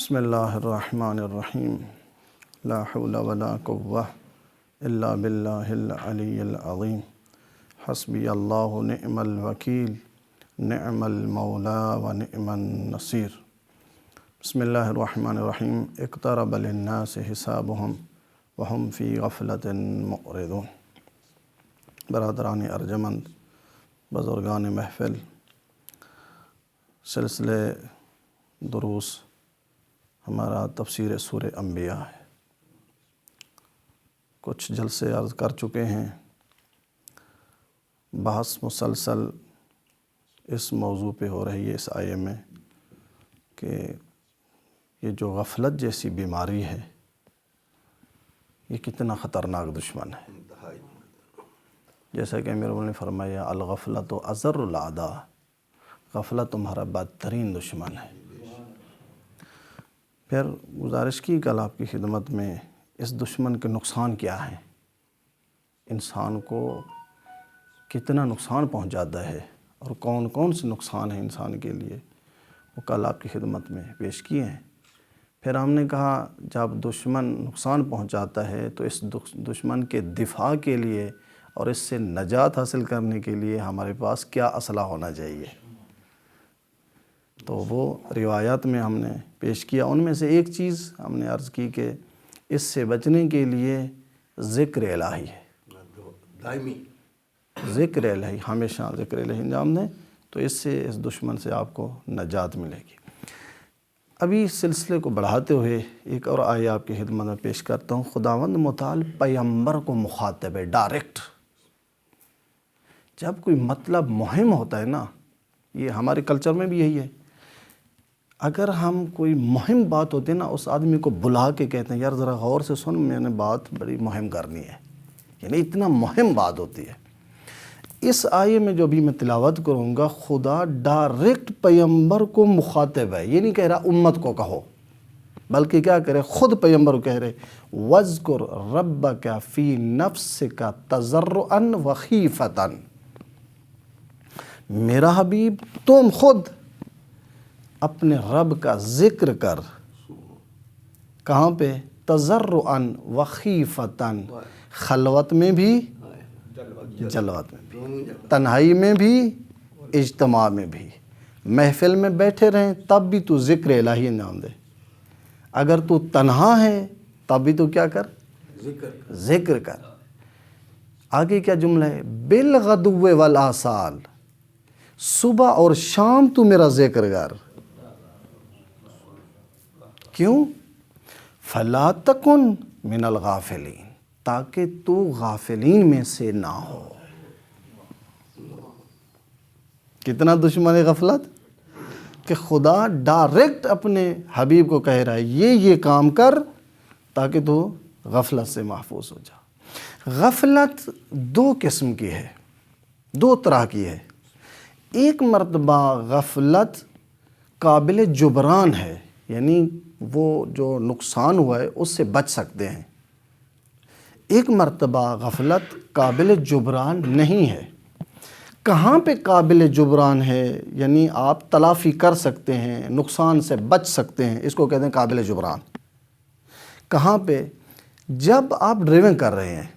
بسم اللہ الرحمن الرحیم لا حول ولا قوة الا باللہ العلی العظیم حسبی اللہ نعم الوکیل نعم المولا و نعم النصیر۔ بسم اللہ الرحمن الرحیم اقترب للناس حسابهم وهم فی غفلة معرضون۔ برادران ارجمند، بزرگان محفل، سلسلے دروس ہمارا تفسیر سورہ انبیاء ہے۔ کچھ جلسے عرض کر چکے ہیں، بحث مسلسل اس موضوع پہ ہو رہی ہے اس آیے میں کہ یہ جو غفلت جیسی بیماری ہے یہ کتنا خطرناک دشمن ہے۔ جیسا کہ امیر نے فرمایا الغفلۃ اضر الاعداء، غفلت تمہارا بدترین دشمن ہے۔ پھر گزارش کی کل آپ کی خدمت میں اس دشمن کے نقصان کیا ہیں، انسان کو کتنا نقصان پہنچاتا ہے اور کون کون سے نقصان ہیں انسان کے لیے، وہ کل آپ کی خدمت میں پیش کیے ہیں۔ پھر ہم نے کہا جب دشمن نقصان پہنچاتا ہے تو اس دشمن کے دفاع کے لیے اور اس سے نجات حاصل کرنے کے لیے ہمارے پاس کیا اسلحہ ہونا چاہیے، تو وہ روایات میں ہم نے پیش کیا۔ ان میں سے ایک چیز ہم نے عرض کی کہ اس سے بچنے کے لیے ذکر الہی ہے، دائمی ذکر الہی، ہمیشہ ذکر الہی انجام دیں تو اس سے اس دشمن سے آپ کو نجات ملے گی۔ ابھی اس سلسلے کو بڑھاتے ہوئے ایک اور آیہ آپ کی خدمت میں پیش کرتا ہوں۔ خداوند متعال پیغمبر کو مخاطب ہے ڈائریکٹ۔ جب کوئی مطلب مہم ہوتا ہے نا، یہ ہمارے کلچر میں بھی یہی ہے، اگر ہم کوئی مہم بات ہوتی ہے نا اس آدمی کو بلا کے کہتے ہیں یار ذرا غور سے سن، میں نے بات بڑی مہم کرنی ہے، یعنی اتنا مہم بات ہوتی ہے۔ اس آیے میں جو بھی میں تلاوت کروں گا خدا ڈائریکٹ پیغمبر کو مخاطب ہے، یہ نہیں کہہ رہا امت کو کہو، بلکہ کیا کرے خود پیغمبر کو کہہ رہے وَاذْكُرْ رَبَّكَ فِي نَفْسِكَ تَضَرُّعًا وَخِيفَةً۔ میرا حبیب تم خود اپنے رب کا ذکر کر، کہاں پہ؟ تضرعاً وخیفتاً، خلوت میں بھی جلوت میں بھی، تنہائی میں بھی اجتماع میں بھی۔ محفل میں بیٹھے رہیں تب بھی تو ذکر الہی انجام دے، اگر تو تنہا ہے تب بھی تو کیا کر؟ ذکر کر۔ آگے کیا جملہ ہے؟ بالغدو والآصال، صبح اور شام تو میرا ذکر کر۔ کیوں؟ فَلَا تَكُن مِّنَ الْغَافِلِينَ، تاکہ تو غافلین میں سے نہ ہو۔ کتنا دشمن ہے غفلت کہ خدا ڈائریکٹ اپنے حبیب کو کہہ رہا ہے یہ کام کر تاکہ تو غفلت سے محفوظ ہو جا۔ غفلت دو قسم کی ہے، دو طرح کی ہے۔ ایک مرتبہ غفلت قابل جبران ہے، یعنی وہ جو نقصان ہوا ہے اس سے بچ سکتے ہیں۔ ایک مرتبہ غفلت قابل جبران نہیں ہے۔ کہاں پہ قابل جبران ہے؟ یعنی آپ تلافی کر سکتے ہیں، نقصان سے بچ سکتے ہیں، اس کو کہتے ہیں قابل جبران۔ کہاں پہ؟ جب آپ ڈرائیونگ کر رہے ہیں،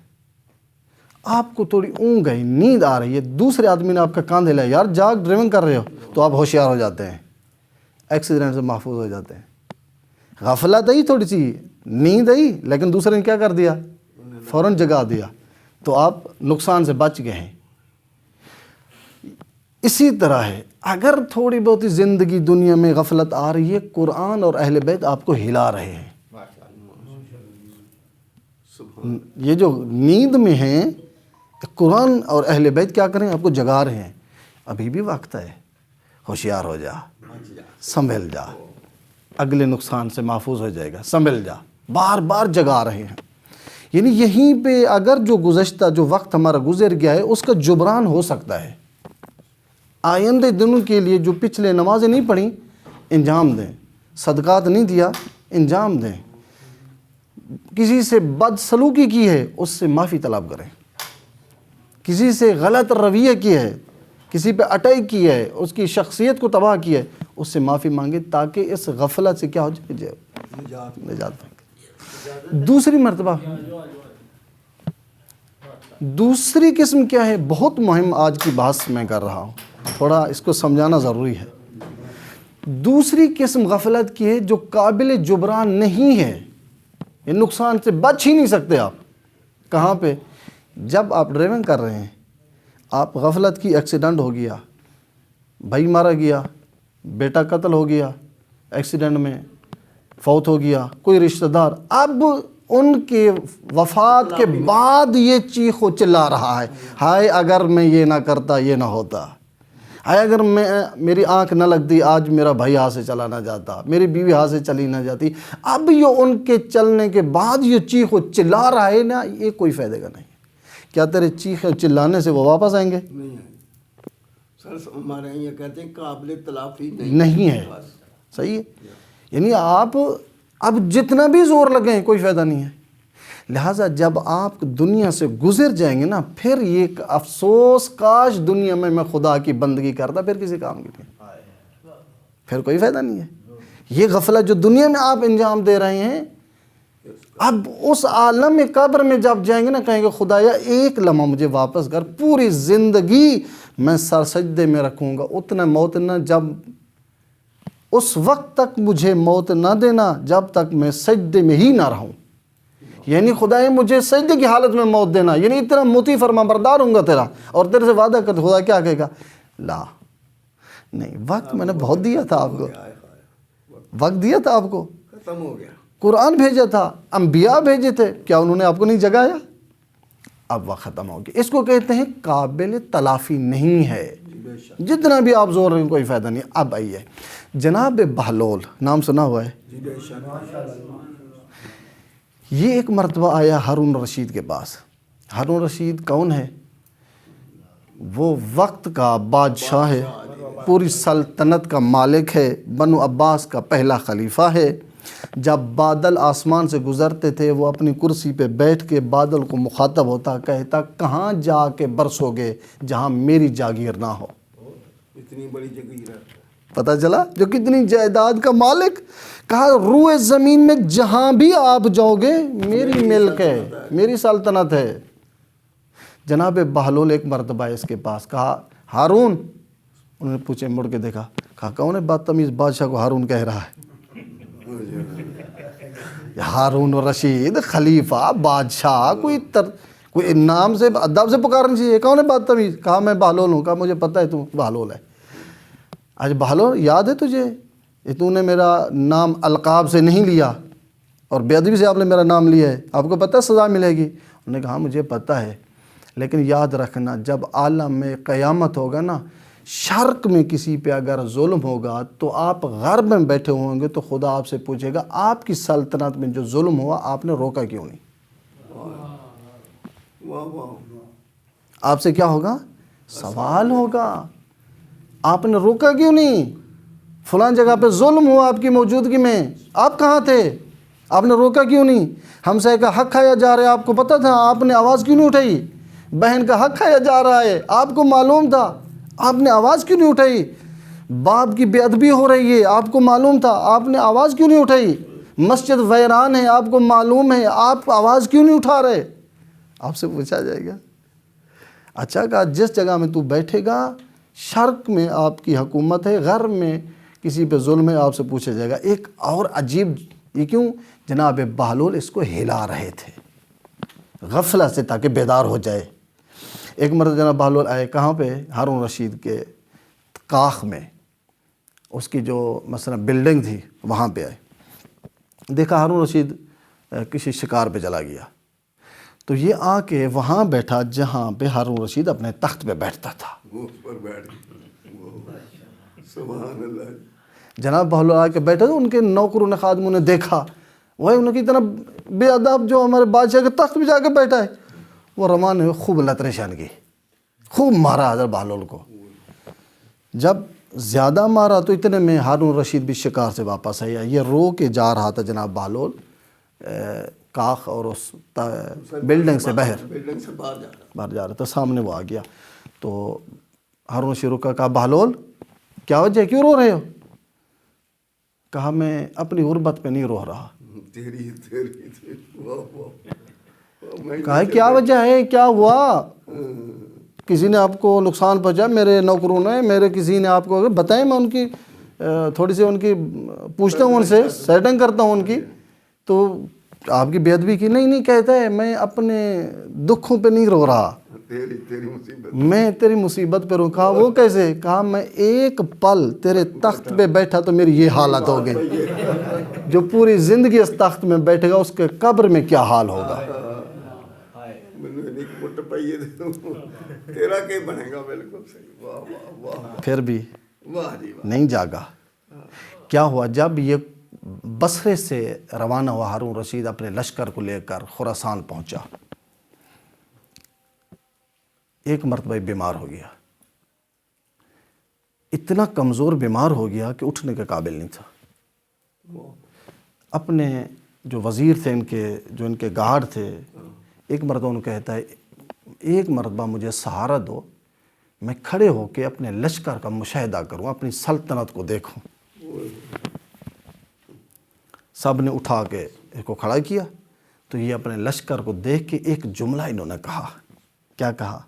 آپ کو تھوڑی اونگ گئی، نیند آ رہی ہے، دوسرے آدمی نے آپ کا کان ہلایا یار جاگ ڈرائیونگ کر رہے ہو، تو آپ ہوشیار ہو جاتے ہیں، ایکسیڈنٹ سے محفوظ ہو جاتے ہیں۔ غفلت آئی تھوڑی سی، نیند آئی، لیکن دوسرے نے کیا کر دیا؟ فوراً جگا دیا، تو آپ نقصان سے بچ گئے ہیں۔ اسی طرح ہے اگر تھوڑی بہت زندگی دنیا میں غفلت آ رہی ہے، قرآن اور اہل بیت آپ کو ہلا رہے ہیں۔ یہ جو نیند میں ہیں قرآن اور اہل بیت کیا کریں؟ آپ کو جگا رہے ہیں، ابھی بھی وقت ہے، ہوشیار ہو جا، سنبھل جا، اگلے نقصان سے محفوظ ہو جائے گا، سنبھل جا، بار بار جگا رہے ہیں۔ یعنی یہیں پہ اگر جو گزشتہ جو وقت ہمارا گزر گیا ہے اس کا جبران ہو سکتا ہے۔ آئندہ دنوں کے لیے جو پچھلے نمازیں نہیں پڑھیں انجام دیں، صدقات نہیں دیا انجام دیں، کسی سے بد سلوکی کی ہے اس سے معافی طلب کریں، کسی سے غلط رویہ کی ہے، کسی پہ اٹیک کی ہے، اس کی شخصیت کو تباہ کی ہے، اس سے معافی مانگے تاکہ اس غفلت سے کیا ہو جائے، نجات پائے۔ دوسری مرتبہ دوسری قسم کیا ہے، بہت مہم آج کی بحث میں کر رہا ہوں، تھوڑا اس کو سمجھانا ضروری ہے۔ دوسری قسم غفلت کی ہے جو قابل جبران نہیں ہے، یہ نقصان سے بچ ہی نہیں سکتے آپ۔ کہاں پہ؟ جب آپ ڈرائیونگ کر رہے ہیں، آپ غفلت کی، ایکسیڈنٹ ہو گیا، بھائی مارا گیا، بیٹا قتل ہو گیا، ایکسیڈنٹ میں فوت ہو گیا کوئی رشتہ دار، اب ان کے وفات کے بعد یہ چیخ و چلا رہا ہے، ہائے اگر میں یہ نہ کرتا، یہ نہ ہوتا، ہائے اگر میری آنکھ نہ لگتی، آج میرا بھائی ہاتھ سے چلا نہ جاتا، میری بیوی ہاتھ سے چلی نہ جاتی۔ اب یہ ان کے چلنے کے بعد یہ چیخ و چلا رہا ہے نا، یہ کوئی فائدے کا نہیں۔ کیا تیرے چیخ و چلانے سے وہ واپس آئیں گے؟ نہیں ہے سر، ہمارے یہاں یہ کہتے ہیں قابل تلافی نہیں ہے۔ صحیح ہے، یعنی آپ اب جتنا بھی زور لگیں کوئی فائدہ نہیں ہے۔ لہٰذا جب آپ دنیا سے گزر جائیں گے نا، پھر یہ افسوس، کاش دنیا میں خدا کی بندگی کرتا، پھر کسی کام کے لیے، پھر کوئی فائدہ نہیں ہے۔ یہ غفلت جو دنیا میں آپ انجام دے رہے ہیں، اب اس عالم قبر میں جب جائیں گے نا، کہیں گے خدایا ایک لمحہ مجھے واپس کر، پوری زندگی میں سر سجدے میں رکھوں گا، اتنا موت نہ، جب اس وقت تک مجھے موت نہ دینا جب تک میں سجدے میں ہی نہ رہوں۔ یعنی خدایا مجھے سجدے کی حالت میں موت دینا، یعنی اتنا مطیع فرما بردار ہوں گا تیرا، اور تیرے سے وعدہ کر، خدا کیا کہے گا؟ لا نہیں، وقت میں نے بہت دیا تھا آپ کو، وقت دیا تھا آپ کو، ختم ہو گیا، قرآن بھیجا تھا، انبیاء بھیجے تھے، کیا انہوں نے آپ کو نہیں جگایا؟ اب وقت ختم ہو گیا۔ اس کو کہتے ہیں قابل تلافی نہیں ہے، جتنا بھی آپ زور رہیں کوئی فائدہ نہیں۔ اب آئیے جناب بہلول، نام سنا ہوا ہے؟ یہ ایک مرتبہ آیا ہارون رشید کے پاس۔ ہارون رشید کون ہے؟ وہ وقت کا بادشاہ ہے، پوری سلطنت کا مالک ہے، بنو عباس کا پہلا خلیفہ ہے۔ جب بادل آسمان سے گزرتے تھے، وہ اپنی کرسی پہ بیٹھ کے بادل کو مخاطب ہوتا، کہتا کہاں جا کے برسو گے جہاں میری جاگیر نہ ہو۔ اتنی بڑی جگیر ہے، پتہ چلا جو کتنی جائیداد کا مالک، کہا روئے زمین میں جہاں بھی آپ جاؤ گے میری ملک ہے، میری سلطنت ہے۔ جناب بہلول ایک مرتبہ اس کے پاس، کہا ہارون، انہوں نے پوچھے، مڑ کے دیکھا، کہا کون ہے بدتمیز بادشاہ کو ہارون کہہ رہا ہے؟ ہارون رشید خلیفہ بادشاہ، کوئی نام سے ادب سے پکارنا چاہیے، کون ہے بدتمیز؟ کہا میں بہلول ہوں۔ کہا مجھے پتہ ہے تو بہلول ہے۔ آج بہلول یاد ہے تجھے؟ تو نے میرا نام القاب سے نہیں لیا اور بے ادبی سے آپ نے میرا نام لیا ہے، آپ کو پتہ ہے سزا ملے گی؟ انہوں نے کہا مجھے پتہ ہے، لیکن یاد رکھنا جب عالم میں قیامت ہوگا نا، شرق میں کسی پہ اگر ظلم ہوگا تو آپ غرب میں بیٹھے ہوں گے تو خدا آپ سے پوچھے گا آپ کی سلطنت میں جو ظلم ہوا آپ نے روکا کیوں نہیں؟ آپ سے کیا ہوگا؟ سوال ہوگا، آپ نے روکا کیوں نہیں؟ فلاں جگہ پہ ظلم ہوا آپ کی موجودگی میں، آپ کہاں تھے؟ آپ نے روکا کیوں نہیں؟ ہمسائے کا حق کھایا جا رہا ہے، آپ کو پتہ تھا، آپ نے آواز کیوں نہیں اٹھائی؟ بہن کا حق کھایا جا رہا ہے، آپ کو معلوم تھا، آپ نے آواز کیوں نہیں اٹھائی؟ باپ کی بے ادبی ہو رہی ہے، آپ کو معلوم تھا، آپ نے آواز کیوں نہیں اٹھائی؟ مسجد ویران ہے، آپ کو معلوم ہے، آپ آواز کیوں نہیں اٹھا رہے؟ آپ سے پوچھا جائے گا۔ اچھا کہا جس جگہ میں تو بیٹھے گا، شرق میں آپ کی حکومت ہے، غرب میں کسی پہ ظلم ہے، آپ سے پوچھا جائے گا۔ ایک اور عجیب، یہ کیوں؟ جناب بہلول اس کو ہلا رہے تھے غفلت سے تاکہ بیدار ہو جائے۔ ایک مرتبہ جناب بہلول آئے، کہاں پہ؟ ہارون رشید کے کاخ میں، اس کی جو مثلا بلڈنگ تھی وہاں پہ آئے، دیکھا ہارون رشید کسی شکار پہ چلا گیا، تو یہ آ کے وہاں بیٹھا جہاں پہ ہارون رشید اپنے تخت پہ بیٹھتا تھا۔ اس پر بیٹھ سبحان اللہ۔ جناب بہلول آ کے بیٹھے تو ان کے نوکروں نے، خادموں نے دیکھا، وہی ان کی طرح بے ادب جو ہمارے بادشاہ کے تخت پہ جا کے بیٹھا ہے، وہ رمان نے خوب لتریں شان کی، خوب مارا حضرت بہلول کو۔ جب زیادہ مارا تو اتنے میں ہارون رشید بھی شکار سے واپس آیا، یہ رو کے جا رہا تھا جناب بہلول کاخ اور اس بلڈنگ سے باہر جا رہا تھا، سامنے وہ آ گیا تو ہارون رشید کا کہا بہلول کیا وجہ ہے، کیوں رو رہے ہو؟ کہا میں اپنی غربت پہ نہیں رو رہا. تیری واہ واہ. کہا کیا وجہ ہے, کیا ہوا, کسی نے آپ کو نقصان پہنچا, میرے نوکروں نے, میرے کسی نے آپ کو بتائیں, میں ان کی تھوڑی سی ان کی پوچھتا ہوں, ان سے سیٹنگ کرتا ہوں ان کی. تو آپ کی بے ادبی کی. نہیں کہتا ہے میں اپنے دکھوں پہ نہیں رو رہا, تیری مصیبت, میں تیری مصیبت پہ رو. کہا وہ کیسے؟ کہا میں ایک پل تیرے تخت پہ بیٹھا تو میری یہ حالت ہو گئی, جو پوری زندگی اس تخت میں بیٹھے گا اس کے قبر میں کیا حال ہوگا. تیرا کیا بنے گا. بالکل صحیح. واہ واہ واہ. پھر بھی واہ جی واہ. نہیں جاگا. کیا ہوا؟ جب یہ بصرے سے روانہ ہوا ہارون رشید اپنے لشکر کو لے کر خراسان پہنچا, ایک مرتبہ بیمار ہو گیا. اتنا کمزور بیمار ہو گیا کہ اٹھنے کے قابل نہیں تھا. اپنے جو وزیر تھے ان کے, جو ان کے گارڈ تھے, ایک مرتبہ انہوں کہتا ہے ایک مرتبہ مجھے سہارا دو, میں کھڑے ہو کے اپنے لشکر کا مشاہدہ کروں, اپنی سلطنت کو دیکھوں. سب نے اٹھا کے اس کو کھڑا کیا تو یہ اپنے لشکر کو دیکھ کے ایک جملہ انہوں نے کہا. کیا کہا؟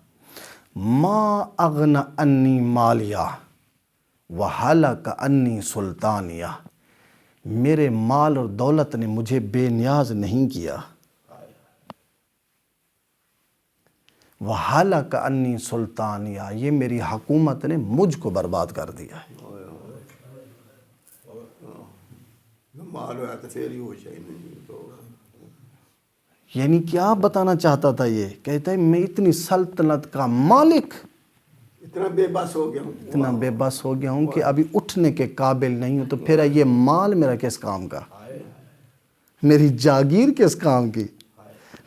ما اغنى انی مالیہ وہلک انی سلطانیہ. میرے مال اور دولت نے مجھے بے نیاز نہیں کیا, وہلک انی سلطانیہ, یہ میری حکومت نے مجھ کو برباد کر دیا ہے. مال ہوا تو پھر ہی ہو جائے. یعنی کیا بتانا چاہتا تھا یہ؟ کہتا ہے میں اتنی سلطنت کا مالک, اتنا بے بس ہو گیا ہوں, اتنا بے بس ہو گیا ہوں کہ ابھی اٹھنے کے قابل نہیں ہوں. تو پھر یہ مال میرا کس کام کا, میری جاگیر کس کام کی,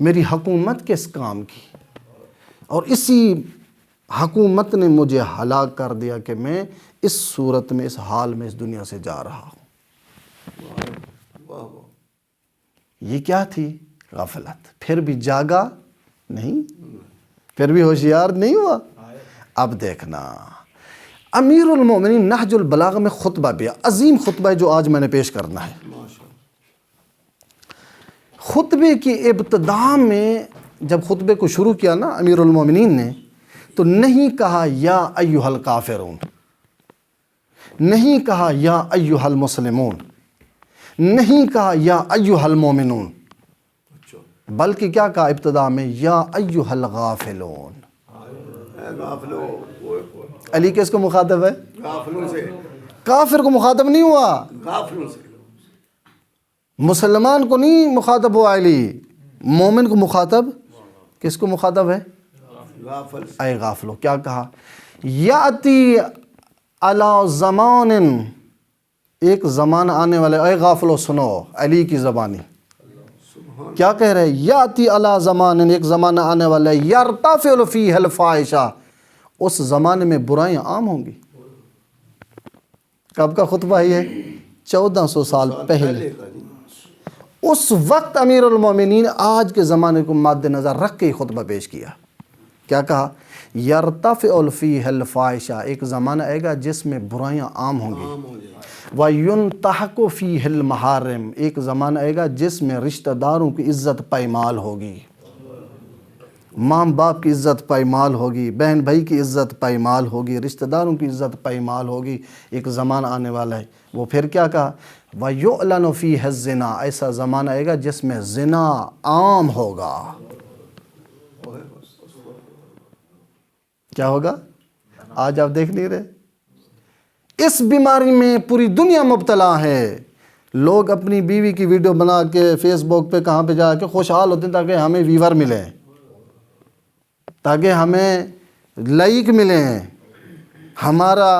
میری حکومت کس کام کی. اور اسی حکومت نے مجھے ہلاک کر دیا کہ میں اس صورت میں, اس حال میں اس دنیا سے جا رہا ہوں. یہ کیا تھی؟ غفلت. پھر بھی جاگا نہیں, پھر بھی ہوشیار نہیں ہوا. اب دیکھنا امیر المومنین نہج البلاغہ میں خطبہ بھی عظیم خطبہ ہے جو آج میں نے پیش کرنا ہے. خطبے کی ابتدا میں جب خطبے کو شروع کیا نا امیر المومنین نے, تو نہیں کہا یا ایھا الکافرون, نہیں کہا یا ایھا المسلمون, نہیں کہا یا ایھا المومنون, بلکہ کیا کہا ابتدا میں؟ یا ایھا الغافلون. علی کس کو مخاطب ہے؟ غافلوں سے. کافر کو مخاطب نہیں ہوا, غافلوں سے. مسلمان کو نہیں مخاطب ہوا علی, مومن کو مخاطب, کس کو مخاطب ہے؟ غافل. اے غافلو. کیا کہا؟ یاتی علی زمان, ایک زمانہ آنے والے, اے غافلو سنو, علی کی زبانی. کیا کہہ رہے ہیں؟ یاتی علی زمان, ایک زمانہ آنے والا ہے, یرتفع فیہ الفاحشہ, اس زمانے میں برائیاں عام ہوں گی. کب کا خطبہ ہے یہ؟ 1400 سال پہلے. اس وقت امیر المومنین آج کے زمانے کو مد نظر رکھ کے خطبہ پیش کیا. کیا کہا؟ یرتفع فیہ الفاحشہ, ایک زمانہ آئے گا جس میں برائیاں عام ہوں گی. وَيُنْتَحَقُ فِيهِ الْمَحَارِمُ, ایک زمانہ آئے گا جس میں رشتہ داروں کی عزت پائمال ہوگی, ماں باپ کی عزت پائمال ہوگی, بہن بھائی کی عزت پائمال ہوگی, رشتہ داروں کی عزت پائمال ہوگی. ایک زمانہ آنے والا ہے. وہ پھر کیا کہا؟ وَيُعْلَنُ فِيهِ الزِّنَا, ایسا زمانہ آئے گا جس میں زنا عام ہوگا. کیا ہوگا؟ آج آپ دیکھ نہیں رہے, اس بیماری میں پوری دنیا مبتلا ہے. لوگ اپنی بیوی کی ویڈیو بنا کے فیس بک پہ کہاں پہ جا کے خوشحال ہوتے ہیں تاکہ ہمیں ویور ملیں, تاکہ ہمیں لائک ملیں, ہمارا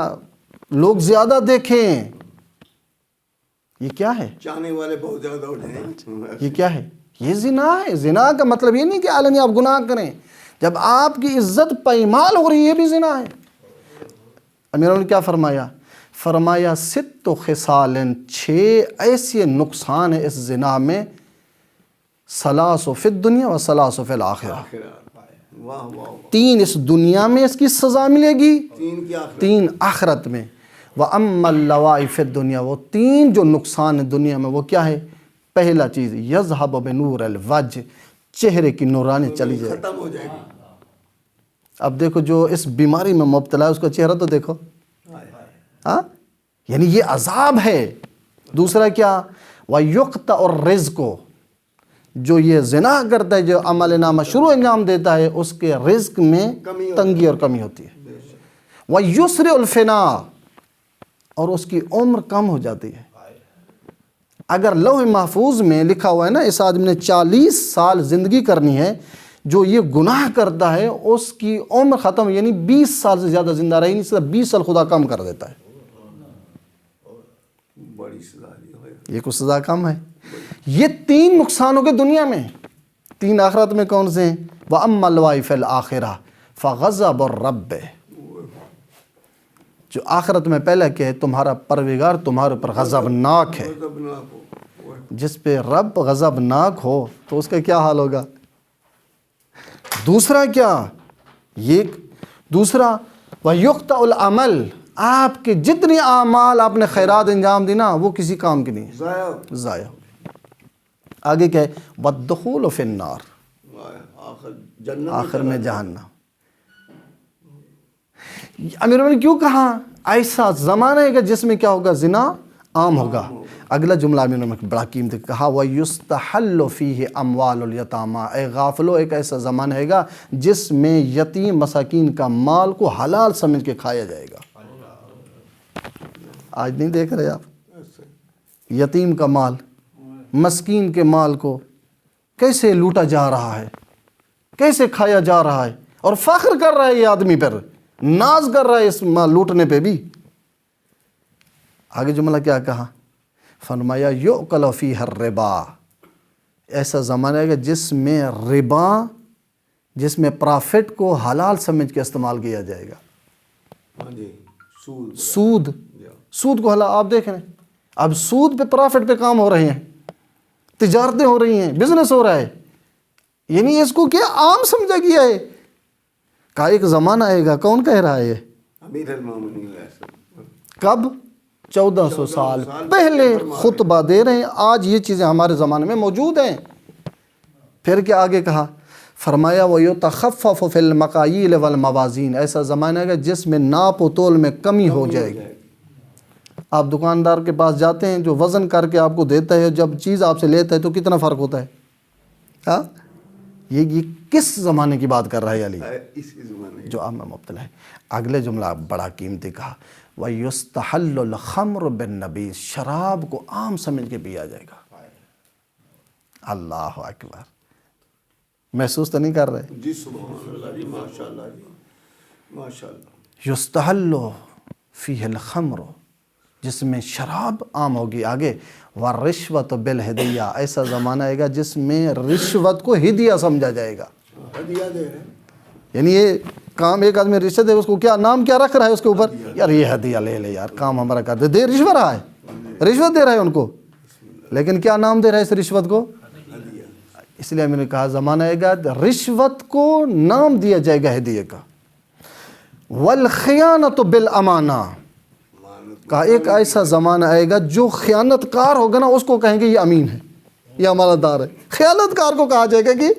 لوگ زیادہ دیکھیں. یہ کیا ہے؟ چاہنے والے بہت زیادہ ہو جائیں. یہ کیا ہے؟ یہ زنا ہے. زنا کا مطلب یہ نہیں کہ علنی آپ گناہ کریں, جب آپ کی عزت پائمال ہو رہی ہے یہ بھی زنا ہے. امیروں نے کیا فرمایا؟ فرمایا 6 خصال, 6 ایسے نقصان ہیں اس زنا میں, 3 فی الدنیا و 3 فی الآخرہ. واہ واہ. 3 اس دنیا میں اس کی سزا ملے گی, 3 کی آخرت. 3 آخرت میں. وَأَمَّا اللَّوَائِفِ فِي الدُّنْيَا، وہ تین جو نقصان ہے دنیا میں وہ کیا ہے؟ پہلا چیز یذہب بنور الوجہ، چہرے کی نورانی چلی جائے. ختم ہو جائے گی. اب دیکھو جو اس بیماری میں مبتلا ہے اس کا چہرہ تو دیکھو، ہاں، یعنی یہ عذاب ہے. دوسرا کیا؟ وَيُقْطَعُ الرِّزْقُ، جو یہ زنا کرتا ہے، جو عمل نامہ شروع انجام دیتا ہے، اس کے رزق میں تنگی اور کمی ہوتی ہے. وَيُسْرِعُ الْفِنَاءُ، اور اس کی عمر کم ہو جاتی ہے. اگر لوح محفوظ میں لکھا ہوا ہے نا اس آدمی نے 40 سال زندگی کرنی ہے، جو یہ گناہ کرتا ہے اس کی عمر ختم، یعنی 20 سال سے زیادہ زندہ رہی نہیں، صرف 20 سال خدا کم کر دیتا ہے. بڑی سزا دی. یہ کچھ سزا کم ہے. یہ تین نقصانوں کے دنیا میں، تین آخرت میں کون سے ہیں؟ وَأَمَّا اللَّوَائِفِ فِي الْآخِرَةِ فَغَضَبُ الرَّبِّ، جو آخرت میں پہلا کہ ہے تمہارا پروردگار تمہارے اوپر غضبناک ہے. جس پہ رب غضبناک ہو تو اس کا کیا حال ہوگا؟ دوسرا کیا؟ یہ دوسرا وَيُقْطَعُ الْعَمَلُ، آپ کے جتنی اعمال آپ نے خیرات انجام دی نا وہ کسی کام کی نہیں، ضائع ہو گئے. آگے کیا ہے؟ وَالدُّخُولُ فِي النَّارِ، آخر میں جہنم. امیر نے کیوں کہا ایسا زمانہ ہے کہ جس میں کیا ہوگا؟ زنا عام ہوگا. اگلا جملہ امیر نے بڑا قیمتی کہا وَيُسْتَحَلُّ فِيهِ أَمْوَالُ الْيَتَامَى، اے غافلو ایک ایسا زمانہ ہے گا جس میں یتیم مساکین کا مال کو حلال سمجھ کے کھایا جائے گا. آج نہیں دیکھ رہے آپ یتیم کا مال، مسکین کے مال کو کیسے لوٹا جا رہا ہے، کیسے کھایا جا رہا ہے، اور فخر کر رہا ہے یہ آدمی پر، ناز کر رہا ہے اس مال لوٹنے پہ بھی. آگے جملہ کیا کہا؟ فرمایا یؤکل فیہ الربا، ایسا زمانہ ہے کہ جس میں ربا، جس میں پرافٹ کو حلال سمجھ کے استعمال کیا جائے گا. سود، سود کو حلال. آپ دیکھ رہے ہیں اب سود پہ پرافٹ پہ کام ہو رہے ہیں، تجارتیں ہو رہی ہیں، بزنس ہو رہا ہے. یعنی اس کو کیا عام سمجھا گیا ہے. کا ایک زمانہ آئے گا، کون کہہ رہا ہے یہ؟ امیر المومنین. کب؟ 1400 سال پہلے خطبہ دے رہے ہیں. آج یہ چیزیں ہمارے زمانے میں موجود ہیں. پھر کیا آگے کہا؟ فرمایا وَيُتَخَفَّفُ فِي الْمَقَایِیلِ وَالْمَوَازِین، ایسا زمانہ ہے جس میں ناپ و تول میں کمی ہو جائے گی. آپ دکاندار کے پاس جاتے ہیں جو وزن کر کے آپ کو دیتا ہے، جب چیز آپ سے لیتا ہے تو کتنا فرق ہوتا ہے؟ ہاں، یہ کس زمانے کی بات کر رہا ہے علی؟ اسی زمانے جو عام میں مبتلا ہے. اگلے جملہ بڑا قیمتی کہا وَيُسْتَحَلُّ الْخَمْرُ بِالنَّبِيذ، شراب کو عام سمجھ کے پیا جائے گا. اللہ اکبر. محسوس تو نہیں کر رہے؟ جی سبحان اللہ جی، ماشاء اللہ جی، ماشاء اللہ. یستحل فیہ الخمر، جس میں شراب عام ہوگی. آگے والرشوۃ بالہدیہ، ایسا زمانہ آئے گا جس میں رشوت کو ہدیہ سمجھا جائے گا. ہدیہ دے رہے ہیں. یعنی یہ کام ایک آدمی رشوت دے، اس کو کیا نام کیا رکھ رہا ہے اس کے اوپر؟ یار یہ ہدیہ لے لے یار، کام ہمارا کر دے. دے رشوت رہا ہے، رشوت دے رہا ہے ان کو، لیکن کیا نام دے رہا ہے اس رشوت کو؟ اس لیے میں نے کہا زمانہ آئے گا رشوت کو نام دیا جائے گا ہدیہ کا. والخیانۃ بالامانہ، کہا ایک ایسا زمانہ آئے گا جو خیانت کار ہوگا نا اس کو کہیں گے یہ امین ہے، یہ امانت دار ہے. خیانت کار کو کہا جائے گا کہ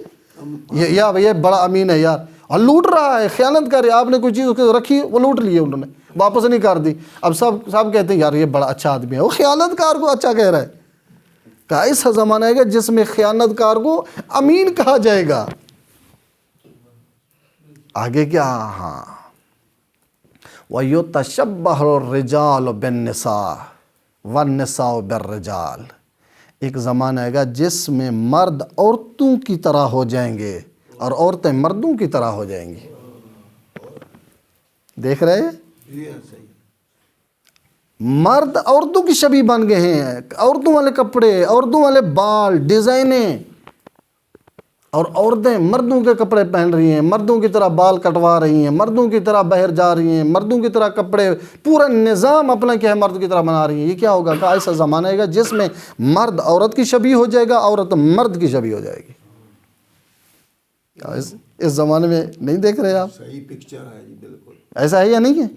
یہ بڑا امین ہے یار، اور لوٹ رہا ہے، خیانت کر رہا ہے. آپ نے کوئی چیز اس کو رکھی وہ لوٹ لی ہے، انہوں نے واپس نہیں کر دی. اب سب کہتے ہیں یار یہ بڑا اچھا آدمی ہے، وہ خیانت کار کو اچھا کہہ رہا ہے. کہا ایسا زمانہ آئے گا جس میں خیانت کار کو امین کہا جائے گا. آگے کیا؟ ہاں وَيُتَشَبَّهُ الرِّجَالُ بِالنِّسَاءِ وَالنِّسَاءُ بِالرِّجَالِ، ایک زمانہ آئے گا جس میں مرد عورتوں کی طرح ہو جائیں گے اور عورتیں مردوں کی طرح ہو جائیں گی. دیکھ رہے ہیں؟ مرد عورتوں کی شبیہ بن گئے ہیں، عورتوں والے کپڑے، عورتوں والے بال، ڈیزائنیں، اور عورتیں مردوں کے کپڑے پہن رہی ہیں، مردوں کی طرح بال کٹوا رہی ہیں، مردوں کی طرح باہر جا رہی ہیں، مردوں کی طرح کپڑے، پورا نظام اپنا کیا ہے مرد کی طرح بنا رہی ہیں. یہ کیا ہوگا؟ کہ ایسا زمانہ آئے گا جس میں مرد عورت کی شبیہ ہو جائے گا، عورت مرد کی شبیہ ہو جائے گی. اس زمانے میں نہیں دیکھ رہے آپ؟ صحیح پکچر ہے جی، بالکل ایسا ہے یا نہیں ہے؟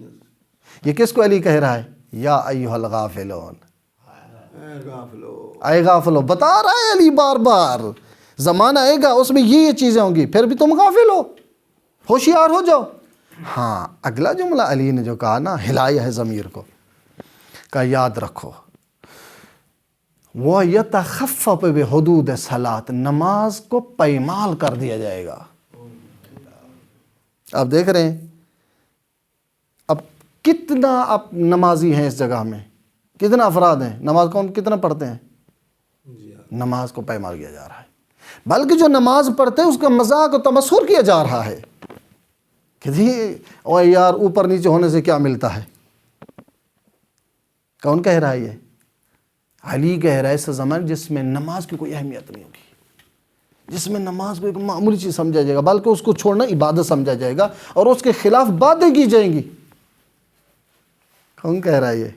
یہ کس کو علی کہہ رہا ہے؟ یا ایھا الغافلون، اے غافلو، اے غافلو، بتا رہا ہے علی بار بار زمانہ آئے گا اس میں یہ چیزیں ہوں گی، پھر بھی تم غافل ہو، ہوشیار ہو جاؤ۔ ہاں اگلا جملہ علی نے جو کہا نا، ہلایا ہے ضمیر کو، کہ یاد رکھو وَيَتَخَفَّفُ بِحُدُودِ الصَّلَاةِ، نماز کو پایمال کر دیا جائے گا۔ آپ دیکھ رہے ہیں اب کتنا اب نمازی ہیں اس جگہ میں، کتنا افراد ہیں، نماز کون کتنا پڑھتے ہیں؟ نماز کو پایمال کیا جا رہا ہے، بلکہ جو نماز پڑھتے ہیں اس کا مذاق و تمسخر کیا جا رہا ہے کہ جی اوے یار اوپر نیچے ہونے سے کیا ملتا ہے۔ کون کہہ رہا ہے یہ؟ علی کہہ رہا ہے ایسا زمانہ جس میں نماز کی کوئی اہمیت نہیں ہوگی، جس میں نماز کو ایک معمولی چیز سمجھا جائے گا، بلکہ اس کو چھوڑنا عبادت سمجھا جائے گا اور اس کے خلاف باتیں کی جائیں گی۔ کون کہہ رہا ہے یہ؟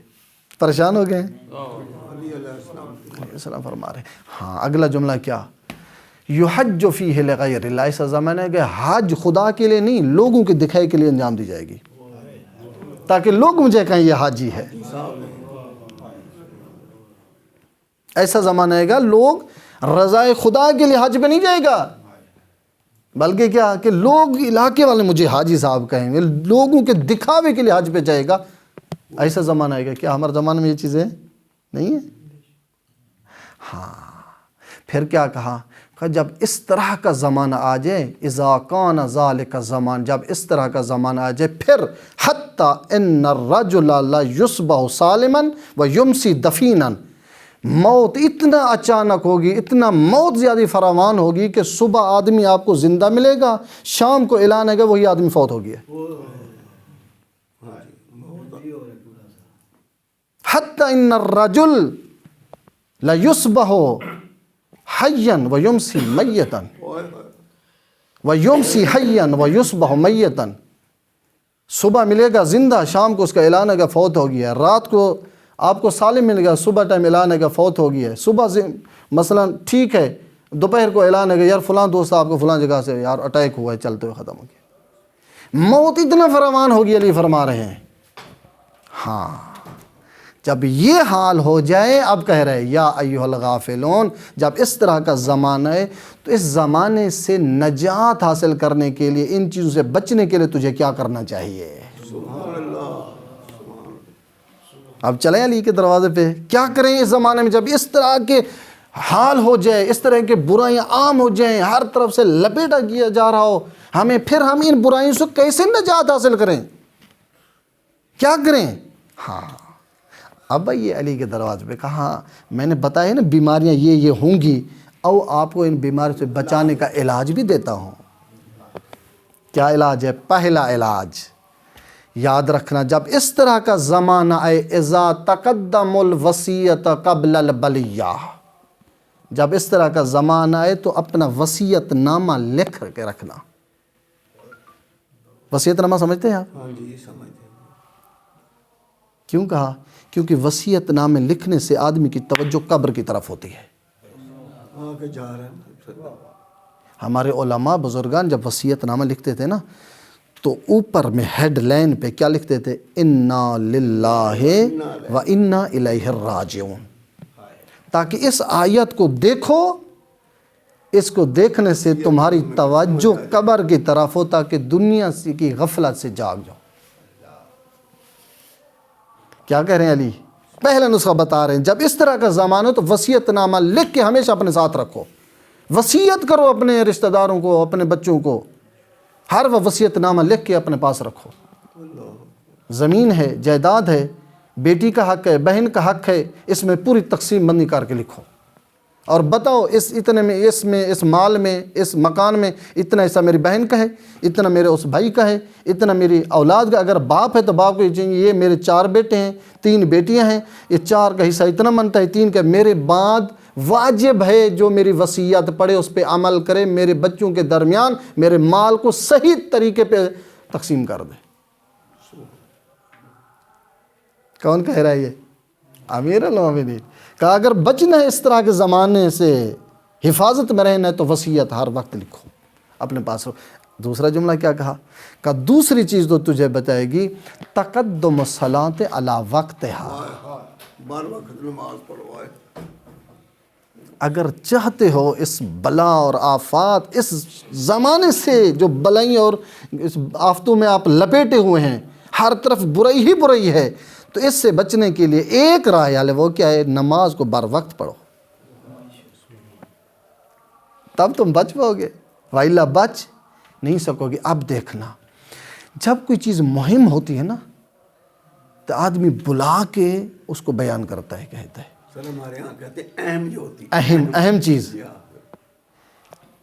پریشان ہو گئے ہیں؟ علی علیہ السلام، علیہ السلام فرما رہے ہیں۔ ہاں اگلا جملہ کیا؟ یحج فیہ لغیر اللہ، ایسا زمانہ ہے کہ حج خدا کے لیے نہیں، لوگوں کے دکھائی کے لیے انجام دی جائے گی، تاکہ لوگ مجھے کہیں یہ حاجی ہے۔ ایسا زمانہ آئے گا لوگ رضائے خدا کے لیے حج پہ نہیں جائے گا، بلکہ کیا کہ لوگ علاقے والے مجھے حاجی صاحب کہیں گے، لوگوں کے دکھاوے کے لیے حج پہ جائے گا۔ ایسا زمانہ آئے گا، کیا ہمارے زمانے میں یہ چیزیں نہیں ہیں؟ ہاں پھر کیا کہا کہ جب اس طرح کا زمانہ آ جائے، اذا کان ذالک الزمان، جب اس طرح کا زمانہ آ جائے، پھر حتی ان الرجل لا یصبح سالما ویمسی دفینا، موت اتنا اچانک ہوگی، اتنا موت زیادہ فراوان ہوگی کہ صبح آدمی آپ کو زندہ ملے گا، شام کو اعلان ہے کہ وہی آدمی فوت ہو گیا۔ حتی ان الرجل لیصبح حیا ویمسی میتا، ویمسی حیا ویصبح میتا، صبح ملے گا زندہ، شام کو اس کا اعلان ہے کہ فوت ہو گیا، رات کو آپ کو سالم مل گیا، صبح ٹائم اعلان ہے کہ فوت ہو گیا ہے، صبح مثلا ٹھیک ہے، دوپہر کو اعلان ہے کہ یار فلاں دوست آپ کو فلاں جگہ سے یار اٹیک ہوا ہے، چلتے ہوئے ختم ہو گیا۔ موت اتنا فراوان ہوگی، علی فرما رہے ہیں۔ ہاں جب یہ حال ہو جائے، اب کہہ رہے یا ایھا الغافلون، جب اس طرح کا زمانہ ہے تو اس زمانے سے نجات حاصل کرنے کے لیے، ان چیزوں سے بچنے کے لیے تجھے کیا کرنا چاہیے؟ سبحان اللہ۔ اب چلیں علی کے دروازے پہ، کیا کریں اس زمانے میں جب اس طرح کے حال ہو جائے، اس طرح کے برائیاں عام ہو جائیں، ہر طرف سے لپیٹا کیا جا رہا ہو ہمیں، پھر ہم ان برائیوں سے کیسے نجات حاصل کریں؟ کیا کریں؟ ہاں اب یہ علی کے دروازے پہ کہا، میں نے بتایا نا بیماریاں یہ ہوں گی، او آپ کو ان بیماریوں سے بچانے کا علاج بھی دیتا ہوں۔ کیا علاج ہے؟ پہلا علاج یاد رکھنا، جب اس طرح کا زمانہ آئے، اذا تقدم الوصیت قبل البلیہ، جب اس طرح کا زمانہ آئے تو اپنا وصیت نامہ لکھ کے رکھنا۔ وصیت نامہ سمجھتے ہیں آپ؟ ہاں جی سمجھتے ہیں۔ کیوں کہا؟ کیونکہ وصیت نامے لکھنے سے آدمی کی توجہ قبر کی طرف ہوتی ہے۔ ہاں کہ جا رہے ہیں۔ ہمارے علماء بزرگان جب وصیت نامہ لکھتے تھے نا، تو اوپر میں ہیڈ لائن پہ کیا لکھتے تھے؟ انا للہ و انا الیہ راجعون، تاکہ اس آیت کو دیکھو، اس کو دیکھنے سے تمہاری توجہ قبر کی طرف ہو، تاکہ دنیا کی غفلت سے جاگ جاؤ۔ کیا کہہ رہے ہیں علی؟ پہلا نسخہ بتا رہے ہیں، جب اس طرح کا زمانہ تو وصیت نامہ لکھ کے ہمیشہ اپنے ساتھ رکھو، وصیت کرو اپنے رشتہ داروں کو، اپنے بچوں کو، ہر وہ وصیت نامہ لکھ کے اپنے پاس رکھو۔ زمین ہے، جائیداد ہے، بیٹی کا حق ہے، بہن کا حق ہے، اس میں پوری تقسیم بندی کر کے لکھو، اور بتاؤ اس اتنے میں، اس مال میں، اس مکان میں اتنا حصہ میری بہن کا ہے، اتنا میرے اس بھائی کا ہے، اتنا میری اولاد کا، اگر باپ ہے تو باپ کو یہ میرے 4 بیٹے ہیں، 3 بیٹیاں ہیں، یہ 4 کا حصہ اتنا بنتا ہے، 3 کا میرے بعد واجب ہے جو میری وصیت پڑھے اس پہ عمل کرے، میرے بچوں کے درمیان میرے مال کو صحیح طریقے پہ تقسیم کر دے۔ کون کہہ رہا ہے یہ؟ امیر المومنین۔ کہا اگر بچنا ہے اس طرح کے زمانے سے، حفاظت میں رہنا ہے تو وصیت ہر وقت لکھو، اپنے پاس رکھو۔ دوسرا جملہ کیا کہا؟ کہ دوسری چیز تو تجھے بتائے گی تقدم الصلاۃ علی وقتہا، بار وقت نماز پڑھوائے. اگر چاہتے ہو اس بلا اور آفات، اس زمانے سے جو بلائیں اور اس آفتوں میں آپ لپیٹے ہوئے ہیں، ہر طرف برائی ہی برائی ہے، تو اس سے بچنے کے لیے ایک راہ حل ہے، وہ کیا ہے؟ نماز کو بر وقت پڑھو، تب تم بچ پاؤ گے، وَإِلَّا بچ نہیں سکو گے. اب دیکھنا، جب کوئی چیز مہم ہوتی ہے نا تو آدمی بلا کے اس کو بیان کرتا ہے، کہتا ہے سر ہمارے یہاں کہتے ہیں اہم جو ہوتی اہم چیز.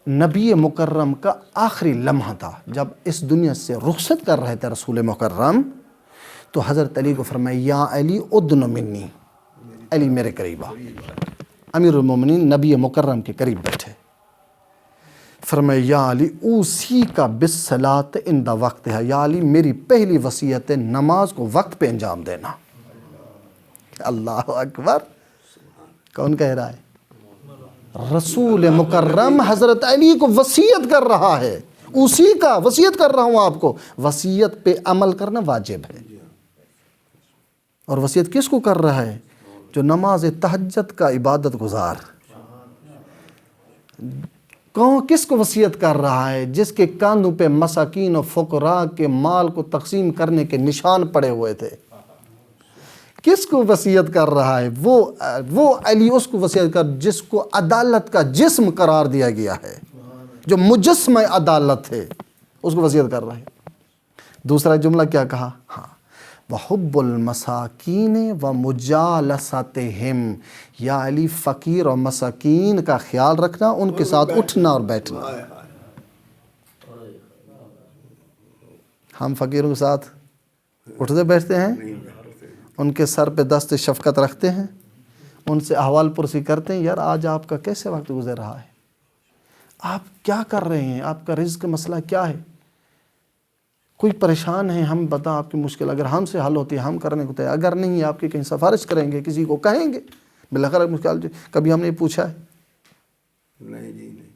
نبی مکرم کا آخری لمحہ تھا، جب اس دنیا سے رخصت کر رہے تھے رسول مکرم، تو حضرت علی کو فرمایا یا علی ادن منی، علی میرے قریب آ. امیر المومنین نبی مکرم کے قریب بیٹھے، فرمایا یا علی اوصی کا بالصلاۃ عند وقتہا، یا علی میری پہلی وصیت ہے نماز کو وقت پہ انجام دینا. اللہ اکبر. کون کہہ رہا ہے؟ رسول مکرم حضرت علی کو وصیت کر رہا ہے، اسی کا وصیت کر رہا ہوں آپ کو. وصیت پہ عمل کرنا واجب ہے. اور وصیت کس کو کر رہا ہے؟ جو نماز تہجد کا عبادت گزار. کون کس کو وصیت کر رہا ہے؟ جس کے کاندھوں پہ مساکین و فقراء کے مال کو تقسیم کرنے کے نشان پڑے ہوئے تھے. کس کو وصیت کر رہا ہے؟ وہ علی اس کو وصیت کر جس کو عدالت کا جسم قرار دیا گیا ہے، جو مجسمہ عدالت ہے، اس کو وصیت کر رہا ہے. دوسرا جملہ کیا کہا؟ ہاں وَحُبُّ الْمَسَاكِينِ وَمُجَالَسَتِهِمْ، یا علی فقیر اور مساکین کا خیال رکھنا، ان کے ساتھ اٹھنا اور بیٹھنا. ہم فقیروں کے ساتھ اٹھتے بیٹھتے ہیں، ان کے سر پہ دست شفقت رکھتے ہیں، ان سے احوال پرسی کرتے ہیں، یار آج آپ کا کیسے وقت گزر رہا ہے، آپ کیا کر رہے ہیں، آپ کا رزق مسئلہ کیا ہے، کوئی پریشان ہے ہم بتا آپ کی مشکل، اگر ہم سے حل ہوتی ہے ہم کرنے کو تیار، اگر نہیں آپ کی کہیں سفارش کریں گے، کسی کو کہیں گے، بالآخر مشکل کبھی ہم نے پوچھا ہے؟ نہیں جی نہیں،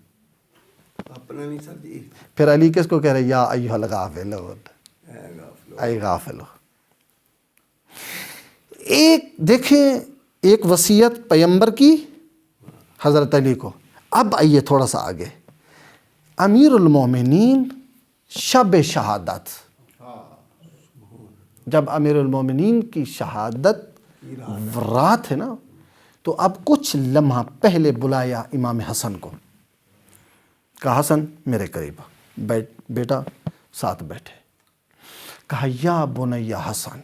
اپنا نہیں سر جی. پھر علی کس کو کہہ رہے؟ یا ایھا الغافلون، اے غافلو. ایک دیکھیں، ایک وصیت پیغمبر کی حضرت علی کو. اب آئیے تھوڑا سا آگے. امیر المومنین شب شہادت، جب امیر المومنین کی شہادت رات ہے نا، تو اب کچھ لمحہ پہلے بلایا امام حسن کو، کہا حسن میرے قریب بیٹا، ساتھ بیٹھے. کہا یا بنی حسن،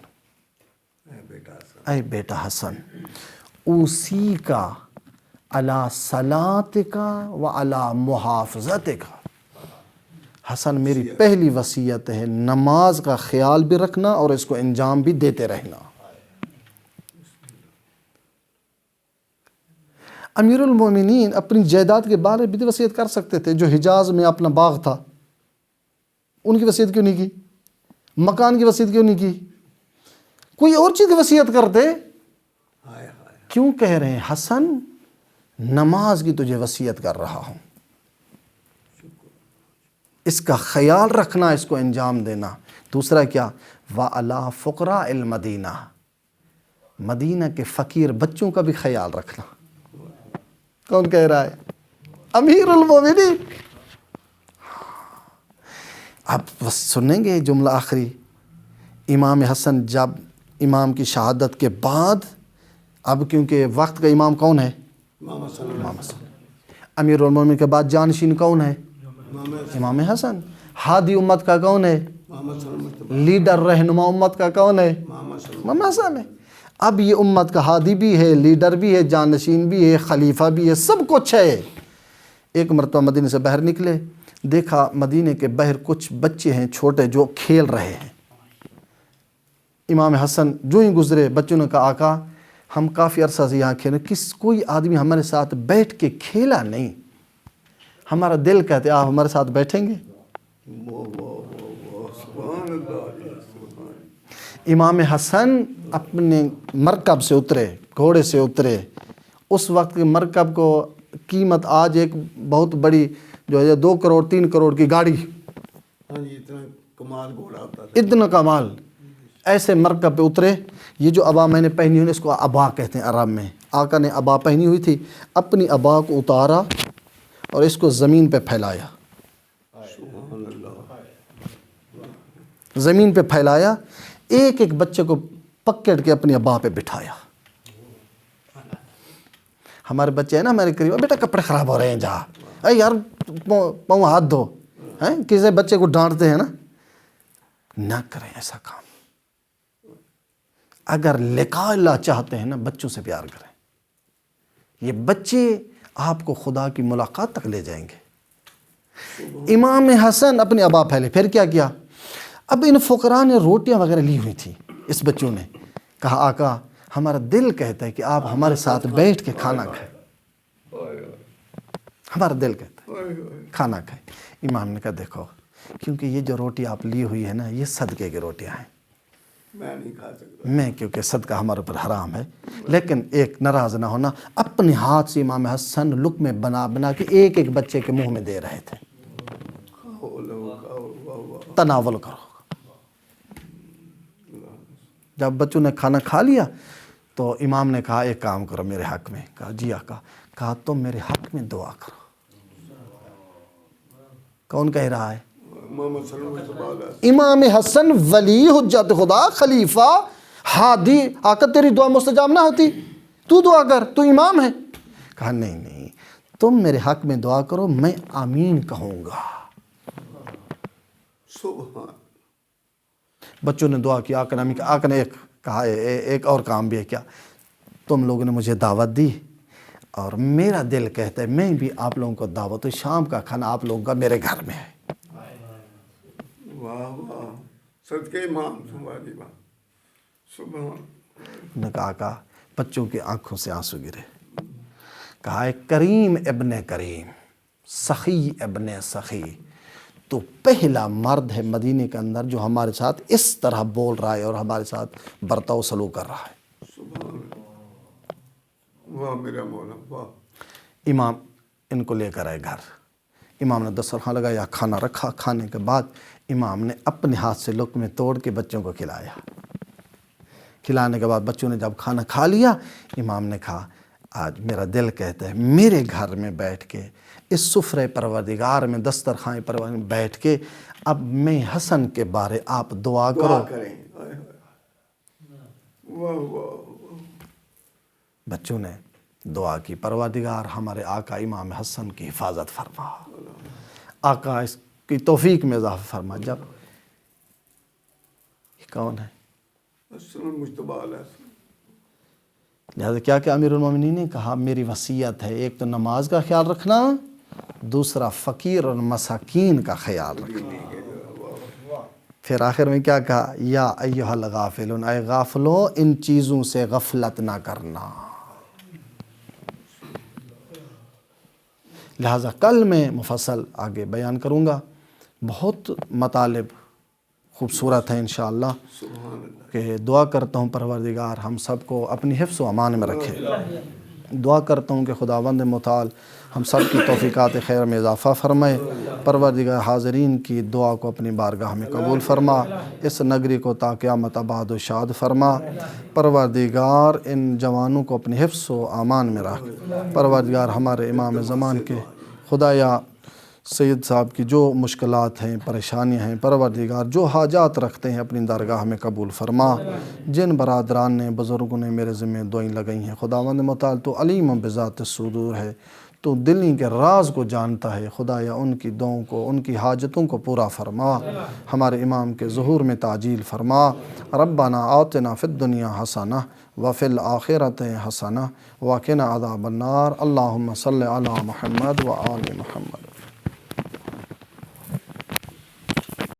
اے بیٹا حسن، اوصی کا علی صلاتک و علی محافظتک. حسن میری پہلی وصیت ہے نماز کا خیال بھی رکھنا اور اس کو انجام بھی دیتے رہنا. امیر المومنین اپنی جائیداد کے بارے میں بھی وصیت کر سکتے تھے. جو حجاز میں اپنا باغ تھا ان کی وصیت کیوں نہیں کی؟ مکان کی وصیت کیوں نہیں کی؟ کوئی اور چیز کی وصیت کرتے. کیوں کہہ رہے ہیں حسن نماز کی تجھے وصیت کر رہا ہوں، اس کا خیال رکھنا، اس کو انجام دینا. دوسرا کیا؟ وَعَلَىٰ فُقْرَاءِ الْمَدِينَةِ، مدینہ کے فقیر بچوں کا بھی خیال رکھنا. کون کہہ رہا ہے؟ امیر المومنین. اب بس سنیں گے جملہ آخری. امام حسن جب امام کی شہادت کے بعد، اب کیونکہ وقت کا امام کون ہے؟ امام حسن. امیر المومنین کے بعد جانشین کون ہے؟ امام حسن. ہادی امت کا کون ہے؟ لیڈر رہنما امت کا کون ہے؟ امام حسن ہے. اب یہ امت کا ہادی بھی ہے، لیڈر بھی ہے، جانشین بھی ہے، خلیفہ بھی ہے، سب کچھ ہے. ایک مرتبہ مدینے سے باہر نکلے، دیکھا مدینے کے باہر کچھ بچے ہیں چھوٹے جو کھیل رہے ہیں. امام حسن جو ہی گزرے، بچوں نے کہا آقا ہم کافی عرصہ سے یہاں کھیل رہے، کوئی آدمی ہمارے ساتھ بیٹھ کے کھیلا نہیں. ہمارا دل کہتے آپ ہمارے ساتھ بیٹھیں گے؟ امام حسن اپنے مرکب سے اترے، گھوڑے سے اترے. اس وقت کے مرکب کو قیمت آج ایک بہت بڑی جو ہے 2 کروڑ 3 کروڑ کی گاڑی ہاں جی اتنا کمال گھوڑا ہوتا تھا. اتنا کمال. ایسے مرکب پہ اترے. یہ جو ابا میں نے پہنی ہوئی اس کو ابا کہتے ہیں عرب میں. آقا نے ابا پہنی ہوئی تھی, اپنی ابا کو اتارا اور اس کو زمین پہ پھیلایا. سبحان اللہ. زمین پہ پھیلایا, ایک ایک بچے کو پکڑ کے اپنی ابا پہ بٹھایا. ہمارے بچے ہیں نا ہمارے قریب, بیٹا کپڑے خراب ہو رہے ہیں جا, اے یار پاؤں ہاتھ دھو. کسی بچے کو ڈانٹتے ہیں نا, نہ کریں ایسا کام. اگر لقاء اللہ چاہتے ہیں نا, بچوں سے پیار کریں. یہ بچے آپ کو خدا کی ملاقات تک لے جائیں گے. امام حسن اپنے ابا پھیلے. پھر کیا کیا؟ اب ان فقراء نے روٹیاں وغیرہ لی ہوئی تھی. اس بچوں نے کہا آقا ہمارا دل کہتا ہے کہ آپ ہمارے ساتھ بیٹھ کے کھانا کھائیں. ہمارا دل کہتا ہے کھانا کھائیں. امام نے کہا دیکھو, کیونکہ یہ جو روٹی آپ لی ہوئی ہے نا, یہ صدقے کی روٹیاں ہیں. میں نہیں کھا سکتا. میں کیونکہ صدقہ ہمارے اوپر حرام ہے. لیکن ایک ناراض نہ ہونا, اپنے ہاتھ سے امام حسن لقمے بنا بنا کے ایک ایک بچے کے منہ میں دے رہے تھے. کھاؤ لو کھاؤ, واہ واہ. تناول کرو. جب بچوں نے کھانا کھا لیا تو امام نے کہا ایک کام کرو میرے حق میں. کہا جی آقا. کہا تم میرے حق میں دعا کرو. کون کہہ رہا ہے؟ محمد صلی اللہ علیہ وسلم. امام حسن ولی حجت خدا, خلیفہ, ہادی. آقا تیری دعا مستجاب نہ ہوتی, تو دعا کر, تو امام ہے. کہا نہیں نہیں, تم میرے حق میں دعا کرو, میں آمین کہوں گا. سبحان. بچوں نے دعا کی. آقا نے ایک کہا ایک اور کام بھی ہے. کیا؟ تم لوگوں نے مجھے دعوت دی اور میرا دل کہتا ہے میں بھی آپ لوگوں کو دعوت. شام کا کھانا آپ لوگوں کا میرے گھر میں ہے. واہ واہ. صدقے امام تمہاری بات. سبحان. نے کہا آقا, بچوں کی آنکھوں سے آنسو گرے. کہا ہے کریم ابن کریم, سخی ابن سخی, تو پہلا مرد ہے مدینے کے اندر جو ہمارے ساتھ اس طرح بول رہا ہے اور ہمارے ساتھ برتاؤ سلوک کر رہا ہے. سبحان. واہ میرا مولا واہ. امام ان کو لے کر آئے گھر. امام نے دسترخوان لگایا, کھانا رکھا. کھانے کے بعد امام نے اپنے ہاتھ سے لقمے توڑ کے بچوں کو کھلایا. کھلانے کے بعد بچوں نے جب کھانا کھا لیا, امام نے کہا آج میرا دل کہتا ہے میرے گھر میں بیٹھ کے اس سفرے پروردگار میں, دسترخوان پروردگار میں بیٹھ کے اب میں حسن کے بارے آپ دعا کرو. دعا کریں. واہ واہ. بچوں نے دعا کی, پروردگار ہمارے آقا امام حسن کی حفاظت فرما, آقا اس کی توفیق میں اضافہ فرما. جب یہ کون ہے؟ حسن مجتبی علیہ السلام. لہذا کیا کہ امیر المومنین نے کہا میری وصیت ہے, ایک تو نماز کا خیال رکھنا, دوسرا فقیر اور مساکین کا خیال رکھنا. پھر آخر میں کیا کہا؟ یا ایھا الغافلون, اے غافلو ان چیزوں سے غفلت نہ کرنا. لہٰذا کل میں مفصل آگے بیان کروں گا. بہت مطالب خوبصورت ہیں انشاءاللہ, سبحان اللہ. کہ دعا کرتا ہوں پروردگار ہم سب کو اپنی حفظ و امان میں رکھے. دعا کرتا ہوں کہ خداوند متعال ہم سب کی توفیقات خیر میں اضافہ فرمائے. پروردگار حاضرین کی دعا کو اپنی بارگاہ میں قبول فرما. اس نگری کو تا قیامت آباد و شاد فرما. پروردگار ان جوانوں کو اپنی حفظ و امان میں رکھ. پروردگار ہمارے امام زمان کے خدایا سید صاحب کی جو مشکلات ہیں, پریشانیاں ہیں, پروردگار جو حاجات رکھتے ہیں اپنی درگاہ میں قبول فرما. جن برادران نے, بزرگوں نے میرے ذمہ دعائیں لگائی ہیں, خداوند متعال تو علیم بذات الصدور ہے, تو دلیں کے راز کو جانتا ہے. خدایا ان کی دعاؤں کو, ان کی حاجتوں کو پورا فرما. ہمارے امام کے ظہور میں تعجیل فرما. ربنا آتنا فی الدنیا حسنہ وفی الآخرۃ حسنہ وقنا عذاب النار. اللہم صلی علی محمد و آل محمد.